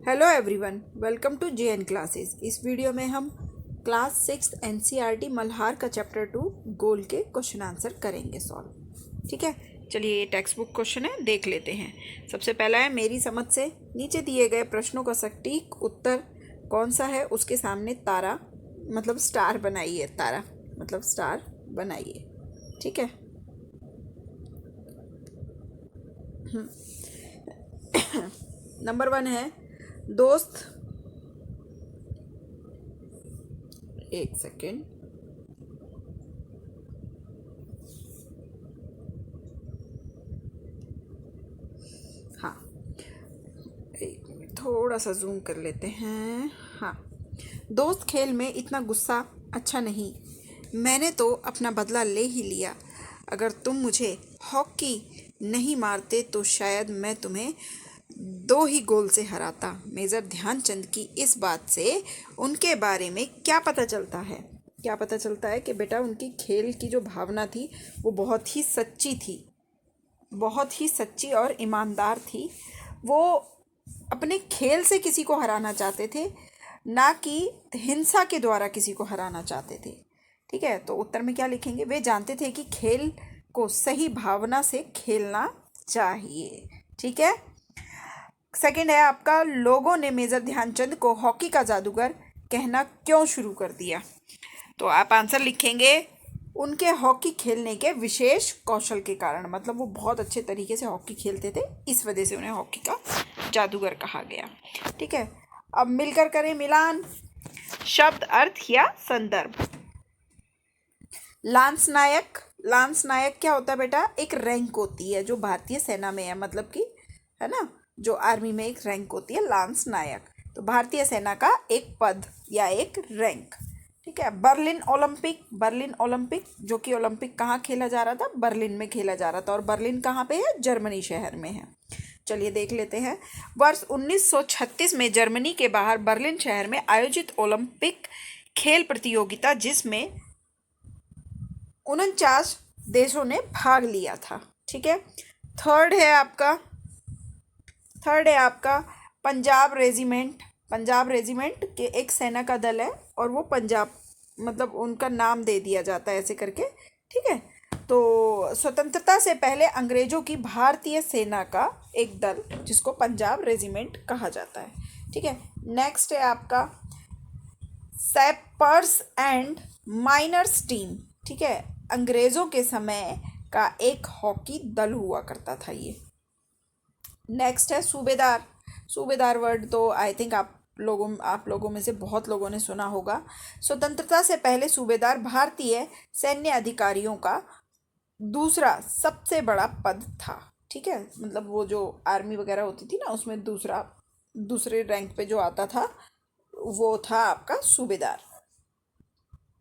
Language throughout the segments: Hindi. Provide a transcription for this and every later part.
Hello everyone, welcome to JN classes. इस वीडियो में हम क्लास 6 एनसीईआरटी मल्हार का चैप्टर 2 गोल के क्वेश्चन आंसर करेंगे सॉल्व। ठीक है, चलिए ये टेक्स्ट बुक क्वेश्चन है, देख लेते हैं। सबसे पहला है, मेरी समझ से नीचे दिए गए प्रश्नों का सटीक उत्तर कौन सा है, उसके सामने तारा मतलब स्टार बनाइए। तारा मतलब स्टार बनाइए। ठीक है, नंबर 1 है दोस्त। एक सेकेंड, हाँ एक मिनट, थोड़ा सा जूम कर लेते हैं। हाँ, दोस्त खेल में इतना गुस्सा अच्छा नहीं। मैंने तो अपना बदला ले ही लिया। अगर तुम मुझे हॉकी नहीं मारते तो शायद मैं तुम्हें 2 ही गोल से हराता। मेजर ध्यानचंद की इस बात से उनके बारे में क्या पता चलता है? क्या पता चलता है कि बेटा उनकी खेल की जो भावना थी वो बहुत ही सच्ची थी, बहुत ही सच्ची और ईमानदार थी। वो अपने खेल से किसी को हराना चाहते थे, ना कि हिंसा के द्वारा किसी को हराना चाहते थे। ठीक है, तो उत्तर में क्या लिखेंगे? वे जानते थे कि खेल को सही भावना से खेलना चाहिए। ठीक है, सेकंड है आपका, लोगों ने मेजर ध्यानचंद को हॉकी का जादूगर कहना क्यों शुरू कर दिया? तो आप आंसर लिखेंगे, उनके हॉकी खेलने के विशेष कौशल के कारण। मतलब वो बहुत अच्छे तरीके से हॉकी खेलते थे, इस वजह से उन्हें हॉकी का जादूगर कहा गया। ठीक है, अब मिलकर करें मिलान। शब्द, अर्थ या संदर्भ। लांस नायक, लांस नायक क्या होता है बेटा? एक रैंक होती है जो भारतीय सेना में है, मतलब कि है ना, जो आर्मी में एक रैंक होती है लांस नायक। तो भारतीय सेना का एक पद या एक रैंक। ठीक है, बर्लिन ओलंपिक, बर्लिन ओलंपिक जो कि ओलंपिक कहाँ खेला जा रहा था? बर्लिन में खेला जा रहा था। और बर्लिन कहाँ पे है? जर्मनी शहर में है। चलिए देख लेते हैं। वर्ष 1936 में जर्मनी के बाहर बर्लिन शहर में आयोजित ओलंपिक खेल प्रतियोगिता, जिसमें 49 देशों ने भाग लिया था। ठीक है, थर्ड है आपका, थर्ड है आपका पंजाब रेजिमेंट। पंजाब रेजिमेंट के एक सेना का दल है और वो पंजाब मतलब उनका नाम दे दिया जाता है ऐसे करके। ठीक है, तो स्वतंत्रता से पहले अंग्रेजों की भारतीय सेना का एक दल जिसको पंजाब रेजिमेंट कहा जाता है। ठीक है, नेक्स्ट है आपका सैपर्स एंड माइनर्स टीम। ठीक है, अंग्रेजों के समय का एक हॉकी दल हुआ करता था ये। नेक्स्ट है सूबेदार। सूबेदार वर्ड तो आई थिंक आप लोगों में से बहुत लोगों ने सुना होगा। स्वतंत्रता से पहले सूबेदार भारतीय सैन्य अधिकारियों का दूसरा सबसे बड़ा पद था। ठीक है, मतलब वो जो आर्मी वगैरह होती थी ना, उसमें दूसरे रैंक पे जो आता था वो था आपका सूबेदार।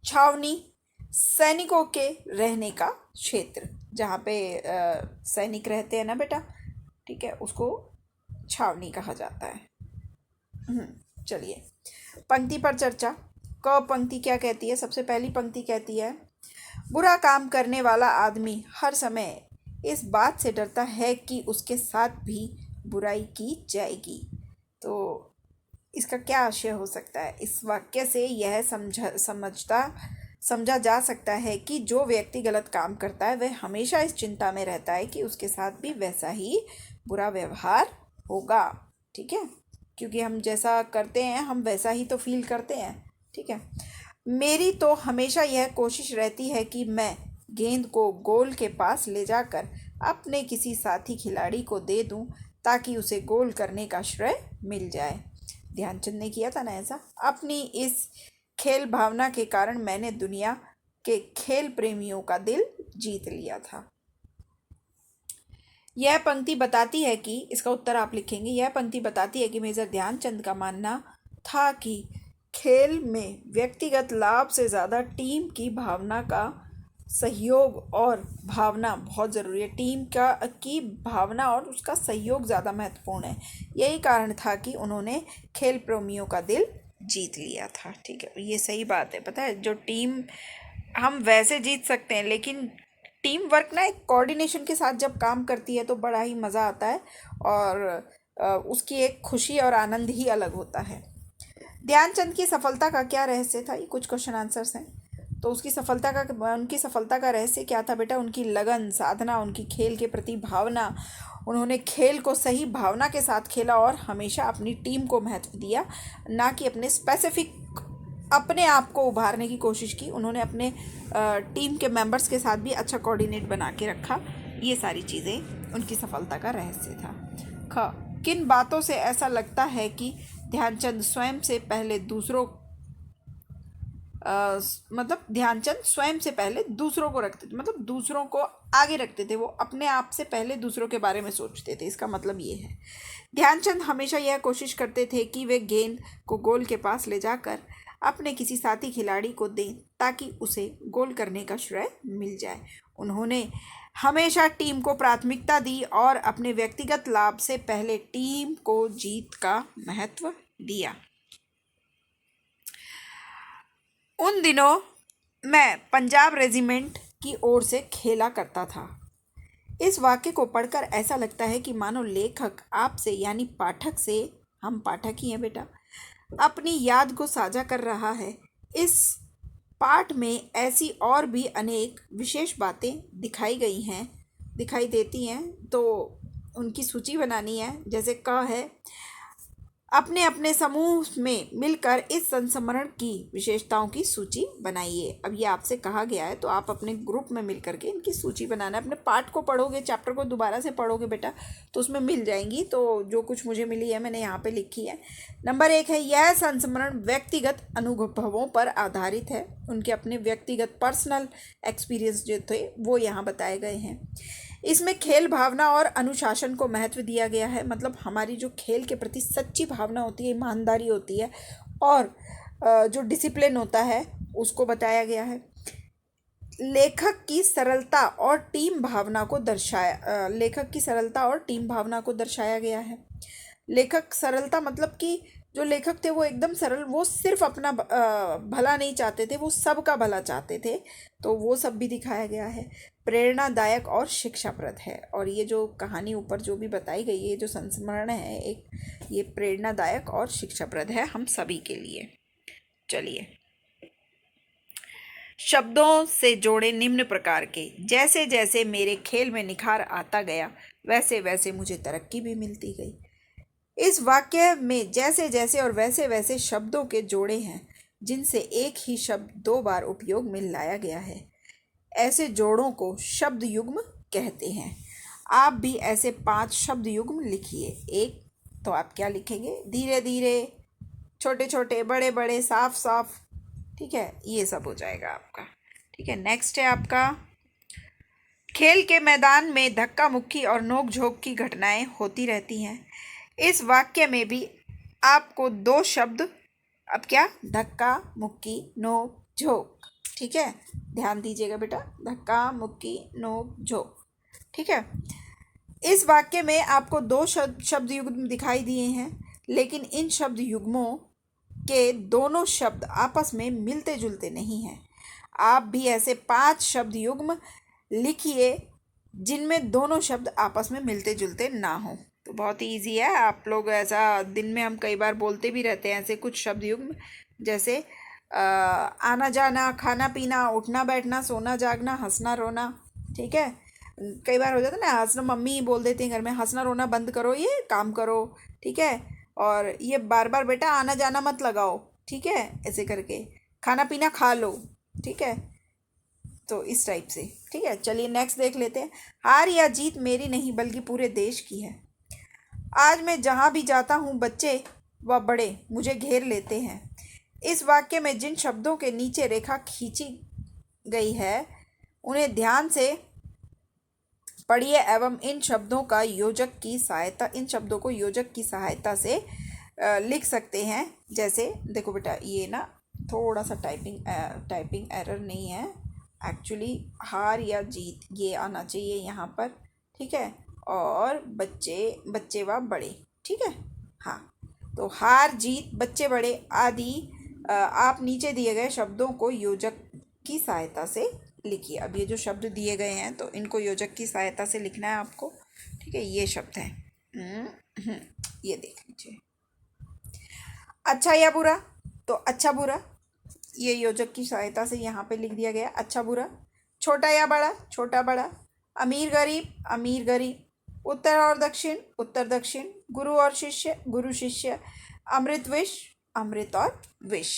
छावनी, सैनिकों के रहने का क्षेत्र, जहाँ पे सैनिक रहते हैं ना बेटा, ठीक है, उसको छावनी कहा जाता है। चलिए, पंक्ति पर चर्चा। क पंक्ति क्या कहती है? सबसे पहली पंक्ति कहती है, बुरा काम करने वाला आदमी हर समय इस बात से डरता है कि उसके साथ भी बुराई की जाएगी। तो इसका क्या आशय हो सकता है? इस वाक्य से यह समझा जा सकता है कि जो व्यक्ति गलत काम करता है वह हमेशा इस चिंता में रहता है कि उसके साथ भी वैसा ही बुरा व्यवहार होगा। ठीक है, क्योंकि हम जैसा करते हैं हम वैसा ही तो फील करते हैं। ठीक है, मेरी तो हमेशा यह कोशिश रहती है कि मैं गेंद को गोल के पास ले जाकर अपने किसी साथी खिलाड़ी को दे दूं ताकि उसे गोल करने का श्रेय मिल जाए। ध्यानचंद ने किया था ना ऐसा। अपनी इस खेल भावना के कारण मैंने दुनिया के खेल प्रेमियों का दिल जीत लिया था। यह पंक्ति बताती है कि, इसका उत्तर आप लिखेंगे, यह पंक्ति बताती है कि मेजर ध्यानचंद का मानना था कि खेल में व्यक्तिगत लाभ से ज़्यादा टीम की भावना का सहयोग और भावना बहुत ज़रूरी है। टीम की भावना और उसका सहयोग ज़्यादा महत्वपूर्ण है। यही कारण था कि उन्होंने खेल प्रेमियों का दिल जीत लिया था। ठीक है, ये सही बात है। पता है, जो टीम हम वैसे जीत सकते हैं, लेकिन टीम वर्क ना एक कोऑर्डिनेशन के साथ जब काम करती है तो बड़ा ही मज़ा आता है। और उसकी एक खुशी और आनंद ही अलग होता है। ध्यानचंद की सफलता का क्या रहस्य था, ये कुछ क्वेश्चन आंसर्स हैं। तो उनकी सफलता का रहस्य क्या था बेटा? उनकी लगन, साधना, उनकी खेल के प्रति भावना। उन्होंने खेल को सही भावना के साथ खेला और हमेशा अपनी टीम को महत्व दिया, ना कि अपने आप को उभारने की कोशिश की। उन्होंने अपने टीम के मेंबर्स के साथ भी अच्छा कोऑर्डिनेट बना के रखा। ये सारी चीज़ें उनकी सफलता का रहस्य था। किन बातों से ऐसा लगता है कि ध्यानचंद स्वयं से पहले दूसरों ध्यानचंद स्वयं से पहले दूसरों को रखते थे, मतलब दूसरों को आगे रखते थे। वो अपने आप से पहले दूसरों के बारे में सोचते थे, इसका मतलब ये है। ध्यानचंद हमेशा यह कोशिश करते थे कि वे गेंद को गोल के पास ले जाकर अपने किसी साथी खिलाड़ी को दें, ताकि उसे गोल करने का श्रेय मिल जाए। उन्होंने हमेशा टीम को प्राथमिकता दी और अपने व्यक्तिगत लाभ से पहले टीम को जीत का महत्व दिया। उन दिनों मैं पंजाब रेजिमेंट की ओर से खेला करता था। इस वाक्य को पढ़कर ऐसा लगता है कि मानो लेखक आपसे यानी पाठक से, हम पाठक ही हैं बेटा, अपनी याद को साझा कर रहा है। इस पाठ में ऐसी और भी अनेक विशेष बातें दिखाई देती हैं, तो उनकी सूची बनानी है। जैसे क है, अपने अपने समूह में मिलकर इस संस्मरण की विशेषताओं की सूची बनाइए। अब ये आपसे कहा गया है, तो आप अपने ग्रुप में मिलकर के इनकी सूची बनाना है। अपने पाठ को पढ़ोगे, चैप्टर को दोबारा से पढ़ोगे बेटा, तो उसमें मिल जाएंगी। तो जो कुछ मुझे मिली है मैंने यहाँ पे लिखी है। नंबर 1 है, यह संस्मरण व्यक्तिगत अनुभवों पर आधारित है। उनके अपने व्यक्तिगत पर्सनल एक्सपीरियंस जो थे वो यहाँ बताए गए हैं। इसमें खेल भावना और अनुशासन को महत्व दिया गया है, मतलब हमारी जो खेल के प्रति सच्ची भावना होती है, ईमानदारी होती है, और जो डिसिप्लिन होता है उसको बताया गया है। लेखक की सरलता और टीम भावना को दर्शाया गया है। लेखक सरलता मतलब कि जो लेखक थे वो एकदम सरल, वो सिर्फ अपना भला नहीं चाहते थे, वो सबका भला चाहते थे, तो वो सब भी दिखाया गया है। प्रेरणादायक और शिक्षाप्रद है, और ये जो कहानी ऊपर जो भी बताई गई है, ये जो संस्मरण है एक, ये प्रेरणादायक और शिक्षाप्रद है हम सभी के लिए। चलिए, शब्दों से जोड़े निम्न प्रकार के, जैसे जैसे मेरे खेल में निखार आता गया वैसे वैसे मुझे तरक्की भी मिलती गई। इस वाक्य में जैसे जैसे और वैसे वैसे शब्दों के जोड़े हैं, जिनसे एक ही शब्द 2 बार उपयोग में लाया गया है। ऐसे जोड़ों को शब्द युग्म कहते हैं। आप भी ऐसे 5 शब्द युग्म लिखिए। एक, तो आप क्या लिखेंगे? धीरे धीरे, छोटे छोटे, बड़े बड़े, साफ साफ, ठीक है, ये सब हो जाएगा आपका। ठीक है, नेक्स्ट है आपका, खेल के मैदान में धक्का मुक्की और नोक झोंक की घटनाएं होती रहती हैं। इस वाक्य में भी आपको 2 शब्द, अब क्या, धक्का मुक्की नोक झोंक, ठीक है, ध्यान दीजिएगा बेटा, धक्का मुक्की नोक झोंक, ठीक है। इस वाक्य में आपको 2 शब्द युग्म दिखाई दिए हैं, लेकिन इन शब्द युग्मों के दोनों शब्द आपस में मिलते जुलते नहीं हैं। आप भी ऐसे 5 शब्द युग्म लिखिए जिनमें दोनों शब्द आपस में मिलते जुलते ना हो। तो बहुत ही ईजी है, आप लोग ऐसा दिन में हम कई बार बोलते भी रहते हैं ऐसे कुछ शब्द युग्म, जैसे आना जाना, खाना पीना, उठना बैठना, सोना जागना, हंसना रोना, ठीक है। कई बार हो जाता है ना, हंसना, मम्मी बोल देती हैं घर में, हंसना रोना बंद करो, ये काम करो, ठीक है। और ये बार बार बेटा आना जाना मत लगाओ, ठीक है, ऐसे करके खाना पीना खा लो, ठीक है। तो इस टाइप से, ठीक है। चलिए नेक्स्ट देख लेते हैं। हार या जीत मेरी नहीं बल्कि पूरे देश की है। आज मैं जहाँ भी जाता हूँ बच्चे व बड़े मुझे घेर लेते हैं। इस वाक्य में जिन शब्दों के नीचे रेखा खींची गई है उन्हें ध्यान से पढ़िए एवं इन शब्दों को योजक की सहायता से लिख सकते हैं। जैसे देखो बेटा, ये ना थोड़ा सा टाइपिंग एरर नहीं है एक्चुअली, हार या जीत ये आना चाहिए यहाँ पर, ठीक है, और बच्चे व बड़े, ठीक है। हाँ, तो हार जीत बच्चे बड़े आदि आप नीचे दिए गए शब्दों को योजक की सहायता से लिखिए। अब ये जो शब्द दिए गए हैं तो इनको योजक की सहायता से लिखना है आपको, ठीक है। ये शब्द हैं ये देख लीजिए। अच्छा या बुरा, तो अच्छा बुरा ये योजक की सहायता से यहाँ पे लिख दिया गया, अच्छा बुरा। छोटा या बड़ा, छोटा बड़ा। अमीर गरीब, अमीर गरीब। उत्तर और दक्षिण, उत्तर दक्षिण। गुरु और शिष्य, गुरु शिष्य। अमृत विष, अमृत और विष।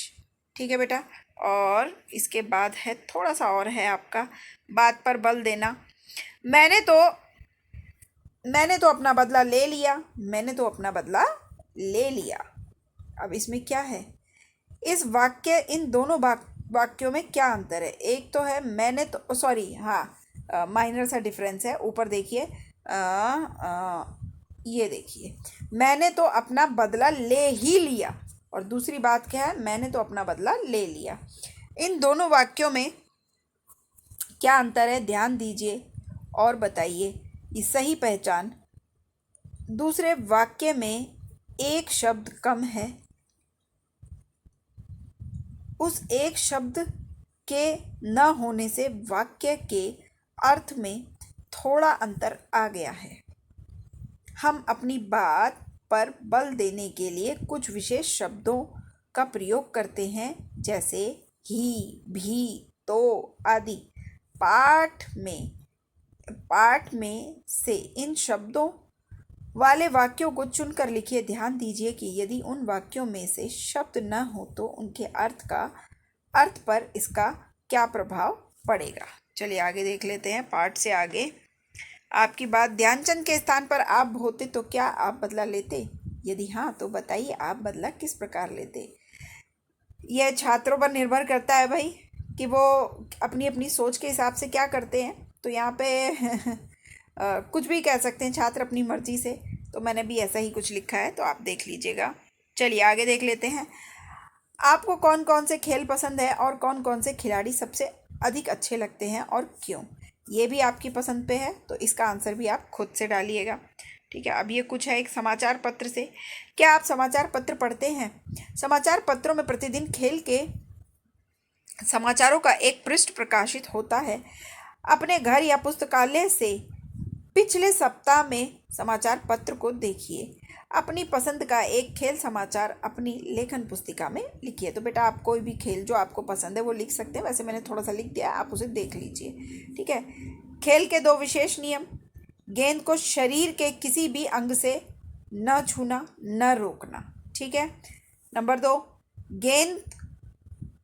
ठीक है बेटा। और इसके बाद है थोड़ा सा और है आपका, बात पर बल देना। मैंने तो अपना बदला ले लिया, मैंने तो अपना बदला ले लिया। अब इसमें क्या है, इस वाक्य, इन दोनों वाक्यों में क्या अंतर है? एक तो है मैंने तो, सॉरी हाँ, माइनर सा डिफरेंस है। ऊपर देखिए, ये देखिए, मैंने तो अपना बदला ले ही लिया, और दूसरी बात क्या है, मैंने तो अपना बदला ले लिया। इन दोनों वाक्यों में क्या अंतर है, ध्यान दीजिए और बताइए। ये सही पहचान, दूसरे वाक्य में एक शब्द कम है, उस एक शब्द के न होने से वाक्य के अर्थ में थोड़ा अंतर आ गया है। हम अपनी बात पर बल देने के लिए कुछ विशेष शब्दों का प्रयोग करते हैं, जैसे ही, भी, तो आदि। पाठ में से इन शब्दों वाले वाक्यों को चुनकर लिखिए। ध्यान दीजिए कि यदि उन वाक्यों में से शब्द न हो तो उनके अर्थ पर इसका क्या प्रभाव पड़ेगा। चलिए आगे देख लेते हैं, पाठ से आगे। आपकी बात, ध्यानचंद के स्थान पर आप होते तो क्या आप बदला लेते? यदि हाँ तो बताइए आप बदला किस प्रकार लेते? यह छात्रों पर निर्भर करता है भाई, कि वो अपनी अपनी सोच के हिसाब से क्या करते हैं। तो यहाँ पे कुछ भी कह सकते हैं छात्र अपनी मर्जी से, तो मैंने भी ऐसा ही कुछ लिखा है, तो आप देख लीजिएगा। चलिए आगे देख लेते हैं। आपको कौन कौन से खेल पसंद है और कौन कौन से खिलाड़ी सबसे अधिक अच्छे लगते हैं और क्यों? ये भी आपकी पसंद पे है, तो इसका आंसर भी आप खुद से डालिएगा। ठीक है। अब ये कुछ है एक समाचार पत्र से। क्या आप समाचार पत्र पढ़ते हैं? समाचार पत्रों में प्रतिदिन खेल के समाचारों का एक पृष्ठ प्रकाशित होता है। अपने घर या पुस्तकालय से पिछले सप्ताह में समाचार पत्र को देखिए। अपनी पसंद का एक खेल समाचार अपनी लेखन पुस्तिका में लिखिए। तो बेटा आप कोई भी खेल जो आपको पसंद है वो लिख सकते हैं, वैसे मैंने थोड़ा सा लिख दिया, आप उसे देख लीजिए। ठीक है। खेल के 2 विशेष नियम: गेंद को शरीर के किसी भी अंग से न छूना, न रोकना। ठीक है। नंबर 2, गेंद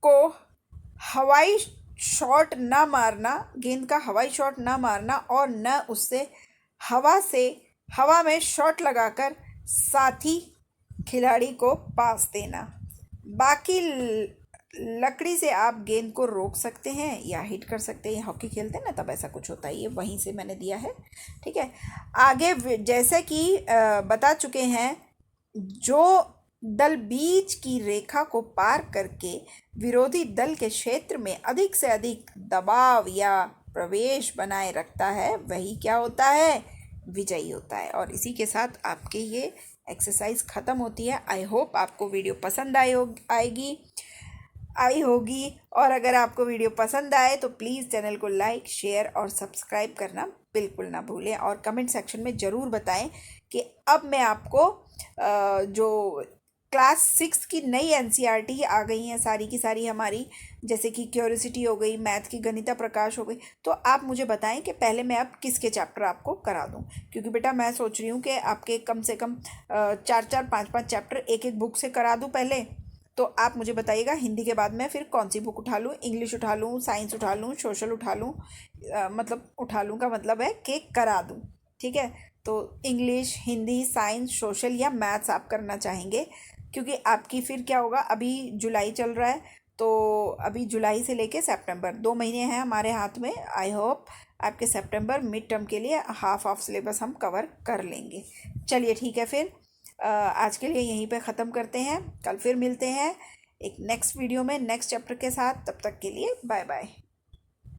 को हवाई शॉट ना मारना, गेंद का हवाई शॉट ना मारना और न उससे हवा में शॉट लगाकर साथी खिलाड़ी को पास देना। बाकी लकड़ी से आप गेंद को रोक सकते हैं या हिट कर सकते हैं। हॉकी खेलते हैं ना, तब ऐसा कुछ होता है, ये वहीं से मैंने दिया है। ठीक है। आगे जैसे कि बता चुके हैं, जो दल बीच की रेखा को पार करके विरोधी दल के क्षेत्र में अधिक से अधिक दबाव या प्रवेश बनाए रखता है, वही क्या होता है, विजयी होता है। और इसी के साथ आपके ये एक्सरसाइज ख़त्म होती है। आई होप आपको वीडियो पसंद आई होगी। और अगर आपको वीडियो पसंद आए तो प्लीज़ चैनल को लाइक, शेयर और सब्सक्राइब करना बिल्कुल ना भूलें। और कमेंट सेक्शन में ज़रूर बताएं कि अब मैं आपको जो क्लास 6 की नई एनसीईआरटी आ गई हैं सारी की सारी हमारी, जैसे कि क्यूरियोसिटी हो गई, मैथ की गणिता प्रकाश हो गई, तो आप मुझे बताएं कि पहले मैं अब किसके चैप्टर आपको करा दूं। क्योंकि बेटा मैं सोच रही हूँ कि आपके कम से कम 4-4, 5-5 चैप्टर एक एक बुक से करा दूं पहले। तो आप मुझे बताइएगा हिंदी के बाद में फिर कौन सी बुक उठा लूँ, इंग्लिश उठा लूँ, साइंस उठा लूँ, सोशल उठा लूँ। मतलब उठा लूँ का मतलब है कि करा दूँ। ठीक है। तो इंग्लिश, हिंदी, साइंस, सोशल या मैथ्स आप करना चाहेंगे, क्योंकि आपकी फिर क्या होगा, अभी जुलाई चल रहा है, तो अभी जुलाई से लेके सितंबर 2 महीने हैं हमारे हाथ में। आई होप आपके सितंबर मिड टर्म के लिए हाफ ऑफ सिलेबस हम कवर कर लेंगे। चलिए ठीक है, फिर आज के लिए यहीं पे ख़त्म करते हैं। कल फिर मिलते हैं एक नेक्स्ट वीडियो में नेक्स्ट चैप्टर के साथ। तब तक के लिए बाय बाय।